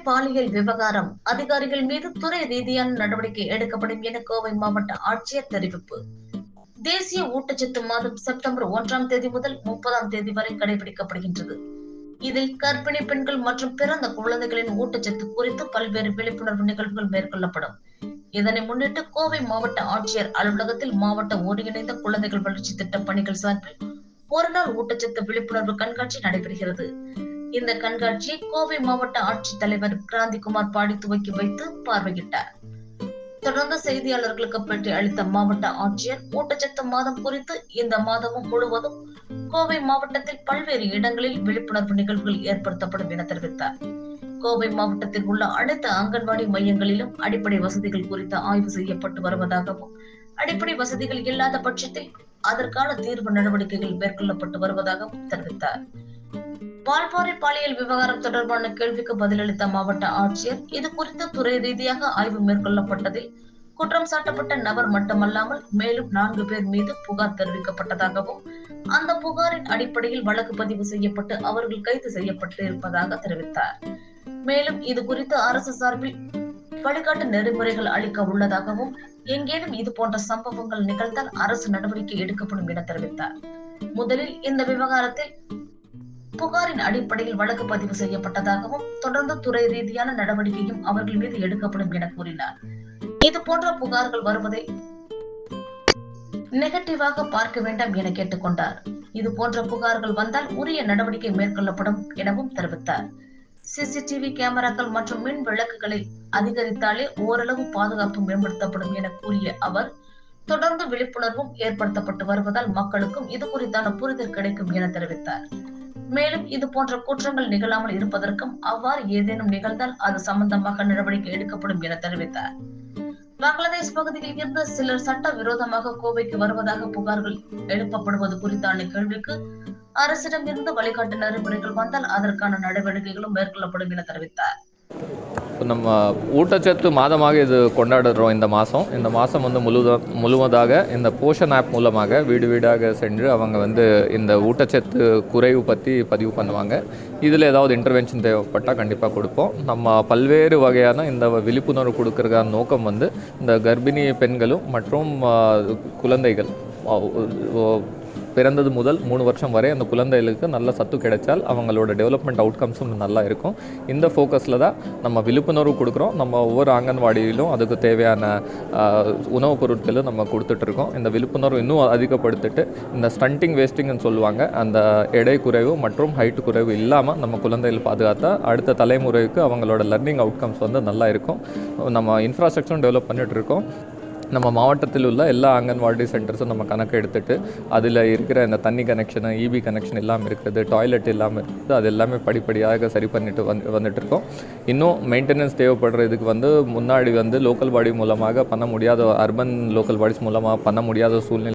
பாலியல் விவகாரம் அதிகாரிகள் மீது துறை ரீதியான நடவடிக்கை எடுக்கப்படும் என கோவை மாவட்ட ஆட்சியர் தெரிவிப்பு. தேசிய ஊட்டச்சத்து மாதம் செப்டம்பர் 1ஆம் தேதி முதல் 30ஆம் தேதி வரை கடைபிடிக்கப்படுகின்றது. இதில் கர்ப்பிணி பெண்கள் மற்றும் பிறந்த குழந்தைகளின் ஊட்டச்சத்து குறித்து பல்வேறு விழிப்புணர்வு நிகழ்வுகள் மேற்கொள்ளப்படும். இதனை முன்னிட்டு கோவை மாவட்ட ஆட்சியர் அலுவலகத்தில் மாவட்ட ஒருங்கிணைந்த குழந்தைகள் வளர்ச்சி திட்ட பணிகள் சார்பில் ஒருநாள் ஊட்டச்சத்து விழிப்புணர்வு கண்காட்சி நடைபெறுகிறது. இந்த கண்காட்சியை கோவை மாவட்ட ஆட்சித்தலைவர் கிராந்திகுமார் பாடி துவக்கி வைத்து பார்வையிட்டார். தொடர்ந்து செய்தியாளர்களுக்கு பேட்டி அளித்த மாவட்ட ஆட்சியர் ஊட்டச்சத்து மாதம் குறித்து இந்த மாதமும் முழுவதும் கோவை மாவட்டத்தில் பல்வேறு இடங்களில் விழிப்புணர்வு நிகழ்வுகள் ஏற்படுத்தப்படும் என தெரிவித்தார். கோவை மாவட்டத்தில் உள்ள அனைத்து அங்கன்வாடி மையங்களிலும் அடிப்படை வசதிகள் குறித்து ஆய்வு செய்யப்பட்டு வருவதாகவும், அடிப்படை வசதிகள் இல்லாத பட்சத்தில் அதற்கான தீர்வு நடவடிக்கைகள் மேற்கொள்ளப்பட்டு வருவதாகவும் தெரிவித்தார். வால்பாறை பாலியல் விவகாரம் தொடர்பான கேள்விக்கு பதிலளித்த மாவட்ட ஆட்சியர், இது குறித்து துறை ரீதியாக ஆய்வு மேற்கொள்ளப்பட்டதில் குற்றம் சாட்டப்பட்ட நபர் மட்டுமல்லாமல் மேலும் 4 பேர் மீது புகார் தெரிவிக்கப்பட்டதாகவும், அந்த புகாரின் அடிப்படையில் வழக்கு பதிவு செய்யப்பட்டு அவர்கள் கைது செய்யப்பட்டு இருப்பதாக தெரிவித்தார். மேலும் இது குறித்து அரசு சார்பில் வழிகாட்டு நெறிமுறைகள் அளிக்க உள்ளதாகவும், எங்கேனும் இது போன்ற சம்பவங்கள் நிகழ்ந்தால் அரசு நடவடிக்கை எடுக்கப்படும் என தெரிவித்தார். முதலில் இந்த விவகாரத்தில் புகாரின் அடிப்படையில் வழக்கு பதிவு செய்யப்பட்டதாகவும், தொடர்ந்து துறை ரீதியான நடவடிக்கையும் அவர்கள் மீது எடுக்கப்படும் என கூறினார். இது போன்ற புகார்கள் வருவதை நெகட்டிவாக பார்க்க வேண்டாம் என கேட்டுக்கொண்டார். இது போன்ற புகார்கள் வந்தால் உரிய நடவடிக்கை மேற்கொள்ளப்படும் எனவும் தெரிவித்தார். சிசிடிவி கேமராக்கள் மற்றும் மின் விளக்குகளை அதிகரித்தாலே ஓரளவு பாதுகாப்பு மேம்படுத்தப்படும் என கூறிய அவர், தொடர்ந்து விழிப்புணர்வும் ஏற்படுத்தப்பட்டு வருவதால் மக்களுக்கும் இது குறித்தான புரிதல் கிடைக்கும் என தெரிவித்தார். மேலும் இது போன்ற குற்றங்கள் நிகழாமல் இருப்பதற்கும் அவ்வாறு ஏதேனும் நிகழ்ந்தால் அது சம்பந்தமாக நடவடிக்கை எடுக்கப்படும் என தெரிவித்தார். பங்களாதேஷ் பகுதியில் இருந்து சிலர் சட்ட விரோதமாக கோவைக்கு வருவதாக புகார்கள் எழுப்பப்படுவது குறித்தான கேள்விக்கு அரசிடம் இருந்து வழிகாட்டு நெறிமுறைகள் வந்தால் அதற்கான நடவடிக்கைகளும் மேற்கொள்ளப்படும் என தெரிவித்தார். நம்ம ஊட்டச்சத்து மாதமாக இது கொண்டாடுறோம். இந்த மாதம் வந்து முழுவதாக இந்த போஷன் ஆப் மூலமாக வீடு வீடாக சென்று அவங்க வந்து இந்த ஊட்டச்சத்து குறைவு பற்றி பதிவு பண்ணுவாங்க. இதில் ஏதாவது இன்டர்வென்ஷன் தேவைப்பட்டால் கண்டிப்பாக கொடுப்போம். நம்ம பல்வேறு வகையான இந்த விழிப்புணர்வு கொடுக்கறதுக்கான நோக்கம் வந்து இந்த கர்ப்பிணி பெண்களும் மற்றும் குழந்தைகள் பிறந்தது முதல் 3 வருஷம் வரை அந்த குழந்தைகளுக்கு நல்ல சத்து கிடைச்சால் அவங்களோட டெவலப்மெண்ட் அவுட்கம்ஸும் நல்லா இருக்கும். இந்த ஃபோக்கஸில் தான் நம்ம விழிப்புணர்வு கொடுக்குறோம். நம்ம ஒவ்வொரு அங்கன்வாடியிலும் அதுக்கு தேவையான உணவுப் பொருட்களும் நம்ம கொடுத்துட்ருக்கோம். இந்த விழிப்புணர்வு இன்னும் அதிகப்படுத்திட்டு இந்த ஸ்டண்டிங் வேஸ்டிங்னு சொல்லுவாங்க, அந்த எடை குறைவு மற்றும் ஹைட்டு குறைவு இல்லாமல் நம்ம குழந்தைகள் பாதுகாத்தா அடுத்த தலைமுறைக்கு அவங்களோட லர்னிங் அவுட்கம்ஸ் வந்து நல்லா இருக்கும். நம்ம இன்ஃப்ராஸ்ட்ரக்சரும் டெவலப் பண்ணிகிட்ருக்கோம். நம்ம மாவட்டத்தில் உள்ள எல்லா அங்கன்வாடி சென்டர்ஸும் நம்ம கணக்கு எடுத்துகிட்டு அதில் இருக்கிற இந்த தண்ணி கனெக்ஷனு, இபி கனெக்ஷன் இல்லாமல் இருக்குது, டாய்லெட் இல்லாமல் இருக்குது, அது எல்லாமே படிப்படியாக சரி பண்ணிட்டு வந்துட்டுருக்கோம். இன்னும் மெயின்டெனன்ஸ் தேவைப்படுற இதுக்கு வந்து முன்னாடி வந்து லோக்கல் பாடி மூலமாக பண்ண முடியாத, அர்பன் லோக்கல் பாடிஸ் மூலமாக பண்ண முடியாத சூழ்நிலை